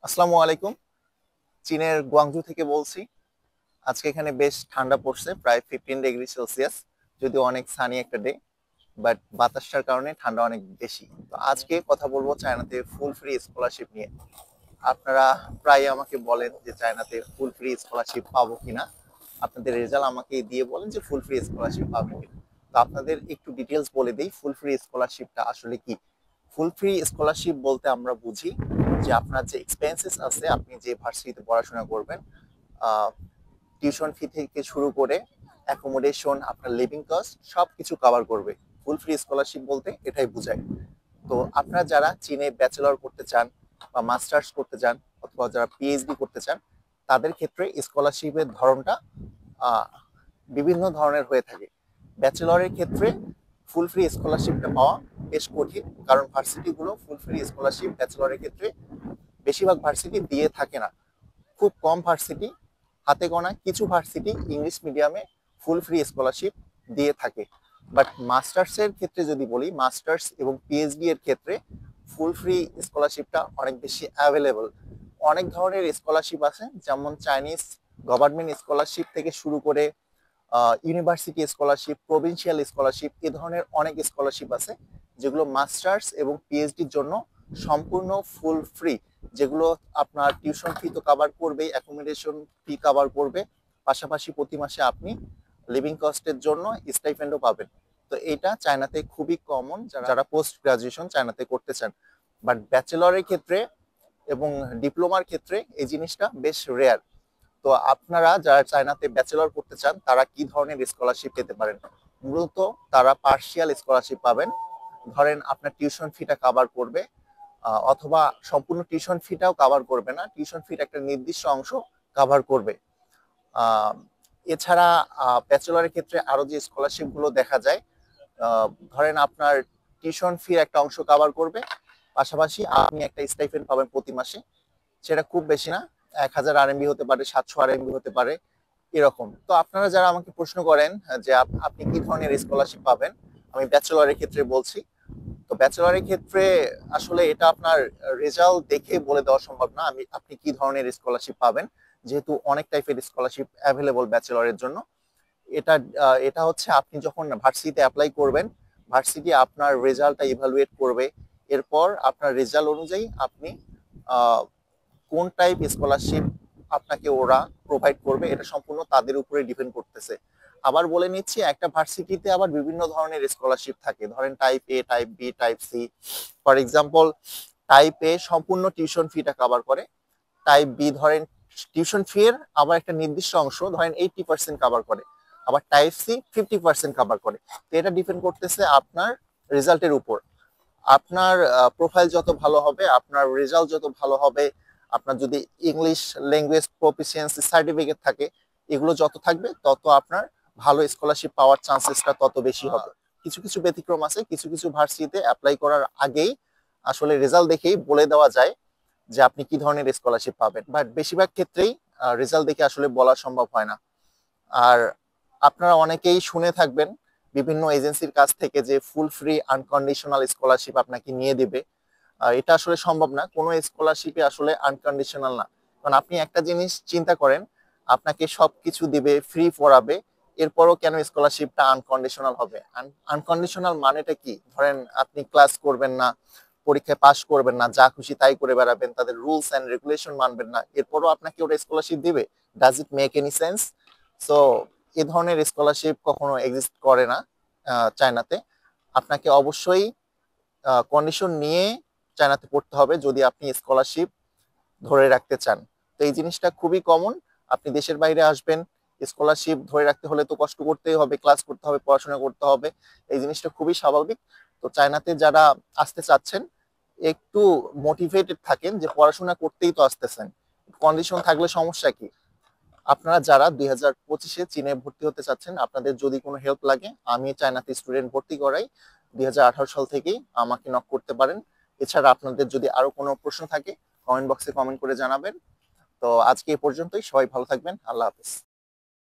আসসালামু আলাইকুম। চীনের গুয়াংজু থেকে বলছি। আজকে এখানে বেশ ঠান্ডা পড়ছে, প্রায় 15 ডিগ্রি সেলসিয়াস। যদিও অনেক সানি একটা ডে, বাট বাতাসটার কারণে ঠান্ডা অনেক বেশি। তো আজকে কথা বলবো চায়নাতে ফুল ফ্রি স্কলারশিপ নিয়ে। আপনারা প্রায় আমাকে বলেন যে চায়নাতে ফুল ফ্রি স্কলারশিপ পাবো কিনা, আপনাদের রেজাল্ট আমাকে দিয়ে বলেন যে ফুল ফ্রি স্কলারশিপ পাবেন কিনা। তো আপনাদের একটু ডিটেলস বলে দিই ফুল ফ্রি স্কলারশিপটা আসলে কি। ফুল ফ্রি স্কলারশিপ বলতে আমরা বুঝি যে আপনার যে এক্সপেন্সেস আছে, আপনি যে ভার্সিটিতে পড়াশোনা করবেন, টিউশন ফি থেকে শুরু করে অ্যাকোমোডেশন, আপনার লিভিং কস্ট সবকিছু কভার করবে। ফুল ফ্রি স্কলারশিপ বলতে এটাই বোঝায়। তো আপনারা যারা চীনে ব্যাচেলর করতে চান বা মাস্টার্স করতে চান অথবা যারা পিএইচডি করতে চান, তাদের ক্ষেত্রে স্কলারশিপের ধরনটা আহ, বিভিন্ন ধরনের হয়ে থাকে। ব্যাচেলরের ক্ষেত্রে ফুল ফ্রি স্কলারশিপটা পাওয়া বেশ কঠিন, কারণ ভার্সিটিগুলো ফুল ফ্রি স্কলারশিপ ব্যাচেলরের ক্ষেত্রে বেশিরভাগ ভার্সিটি দিয়ে থাকে না। খুব কম ভার্সিটি, হাতে গোনা কিছু ভার্সিটি ইংলিশ মিডিয়ামে ফুল ফ্রি স্কলারশিপ দিয়ে থাকে। বাট মাস্টার্সের ক্ষেত্রে যদি বলি, মাস্টার্স এবং পিএইচডি এর ক্ষেত্রে ফুল ফ্রি স্কলারশিপটা অনেক বেশি অ্যাভেলেবল। অনেক ধরনের স্কলারশিপ আছে, যেমন চাইনিজ গভর্নমেন্ট স্কলারশিপ থেকে শুরু করে ইউনিভার্সিটি স্কলারশিপ, প্রভিন্সিয়াল স্কলারশিপ, এ ধরনের অনেক স্কলারশিপ আছে যেগুলো মাস্টার্স এবং পিএইচডির জন্য সম্পূর্ণ ফুল ফ্রি। যেগুলো আপনার টিউশন ফি তো কভার করবেই, অ্যাকোমোডেশন ফি কভার করবে, পাশাপাশি প্রতি মাসে আপনি লিভিং কস্টের জন্য স্টাইপেন্ডও পাবেন। তো এটা চায়নাতে খুবই কমন, যারা পোস্ট গ্রাজুয়েশন চায়নাতে করতে চান। বাট ব্যাচেলরের ক্ষেত্রে এবং ডিপ্লোমার ক্ষেত্রে এই জিনিসটা বেশ রেয়ার। তো আপনারা যারা চায়নাতে ব্যাচেলর করতে চান, তারা কি ধরনের স্কলারশিপ পেতে পারেন? মূলত তারা পার্শিয়াল স্কলারশিপ পাবেন। ধরেন আপনার টিউশন ফিটা কভার করবে, অথবা সম্পূর্ণ টিউশন ফিটাও কভার করবে না, টিউশন ফির একটা নির্দিষ্ট অংশ কভার করবে। আহ, এছাড়া ব্যাচেলরের ক্ষেত্রে আরো যে স্কলারশিপ গুলো দেখা যায়, ধরেন আপনার টিউশন ফির একটা অংশ কভার করবে, পাশাপাশি আপনি একটা স্টাইপেন্ড পাবেন প্রতি মাসে। সেটা খুব বেশি না, 1000 আরএমবি হতে পারে, 700 আরএমবি হতে পারে, এরকম। তো আপনারা যারা আমাকে প্রশ্ন করেন যে আপনি কি ধরনের স্কলারশিপ পাবেন, আমি ব্যাচেলরের ক্ষেত্রে বলছি। তো ব্যাচেলরের ক্ষেত্রে আসলে এটা আপনার রেজাল্ট দেখে বলে দেওয়া সম্ভব না আপনি কি ধরনের স্কলারশিপ পাবেন, যেহেতু অনেক টাইপের স্কলারশিপ অ্যাভেলেবল ব্যাচেলরের জন্য। এটা এটা হচ্ছে আপনি যখন ভার্সিটিতে অ্যাপ্লাই করবেন, ভার্সিটি আপনার রেজাল্টটা ইভালুয়েট করবে। এরপর আপনার রেজাল্ট অনুযায়ী আপনি আহ, কোন টাইপ স্কলারশিপ আপনাকে ওরা প্রোভাইড করবে, এটা সম্পূর্ণ তাদের উপরে ডিপেন্ড করতেছে। আবার বলে নিচ্ছি, একটা ভার্সিটিতে আবার বিভিন্ন ধরনের স্কলারশিপ থাকে, ধরেন type A, type B, type C. For example, type A সম্পূর্ণ টিউশন ফিটা কভার করে, টাইপ বি ধরেন টিউশন ফি এর আবার একটা নির্দিষ্ট অংশ ধরেন 80% কভার করে, আবার টাইপ সি 50% কভার করে। তো এটা ডিপেন্ড করতেছে আপনার রেজাল্টের উপর। আপনার প্রোফাইল যত ভালো হবে, আপনার রেজাল্ট যত ভালো হবে, আপনার যদি ইংলিশ ল্যাঙ্গুয়েজ প্রফিসিয়েন্সি সার্টিফিকেট থাকে, এগুলো যত থাকবে তত আপনার ভালো স্কলারশিপ পাওয়ার চান্সেসটা তত বেশি হবে। কিছু কিছু ব্যতিক্রম আছে, কিছু কিছু ভার্সিটিতে অ্যাপ্লাই করার আগেই আসলে রেজাল্ট দেখেই বলে দেওয়া যায় যে আপনি কি ধরনের স্কলারশিপ পাবেন, বাট বেশিরভাগ ক্ষেত্রেই রেজাল্ট দেখে আসলে বলা সম্ভব হয় না। আর আপনারা অনেকেই শুনে থাকবেন বিভিন্ন এজেন্সির কাছ থেকে যে ফুল ফ্রি আনকন্ডিশনাল স্কলারশিপ আপনাকে নিয়ে দিবে। এটা আসলে সম্ভব না, কোনো স্কলারশিপে আসলে আনকন্ডিশনাল না। কারণ আপনি একটা জিনিস চিন্তা করেন, আপনাকে সবকিছু দিবে, ফ্রি পড়াবে, এরপরও কেন স্কলারশিপটা আনকন্ডিশনাল হবে? আনকন্ডিশনাল মানেটা কি? ধরেন আপনি ক্লাস করবেন না, পরীক্ষায় পাশ করবেন না, যা খুশি তাই করে বেড়াবেন, তাদের রুলস এন্ড রেগুলেশন মানবেন না, এরপরও আপনাকে ওরা স্কলারশিপ দিবে? Does it make any sense? So এ ধরনের স্কলারশিপ কখনো এক্সিস্ট করে না চায়নাতে। আপনাকে অবশ্যই কন্ডিশন নিয়ে চায়নাতে পড়তে হবে যদি আপনি স্কলারশিপ ধরে রাখতে চান। তো এই জিনিসটা খুবই কমন। আপনি দেশের বাইরে আসবেন, স্কলারশিপ ধরে রাখতে হলে তো কষ্ট করতেই হবে, ক্লাস করতে হবে, পড়াশোনা করতে হবে। এই জিনিসটা খুবই স্বাভাবিক। তো চায়নাতে যারা আসতে চাচ্ছেন, একটু মোটিভেটেড থাকেন যে পড়াশোনা করতেই তো আসতেছেন, কন্ডিশন থাকলে সমস্যা কি? আপনারা যারা 2025-এ চীনে ভর্তি হতে চাচ্ছেন, আপনাদের যদি কোনো হেল্প লাগে, আমি চায়নাতে স্টুডেন্ট ভর্তি করাই। 2018 সাল থেকেই আমাকে নক করতে পারেন। এছাড়া আপনাদের যদি আরো কোনো প্রশ্ন থাকে, কমেন্ট বক্সে কমেন্ট করে জানাবেন। তো আজকে এই পর্যন্তই, সবাই ভালো থাকবেন, আল্লাহ হাফেজ।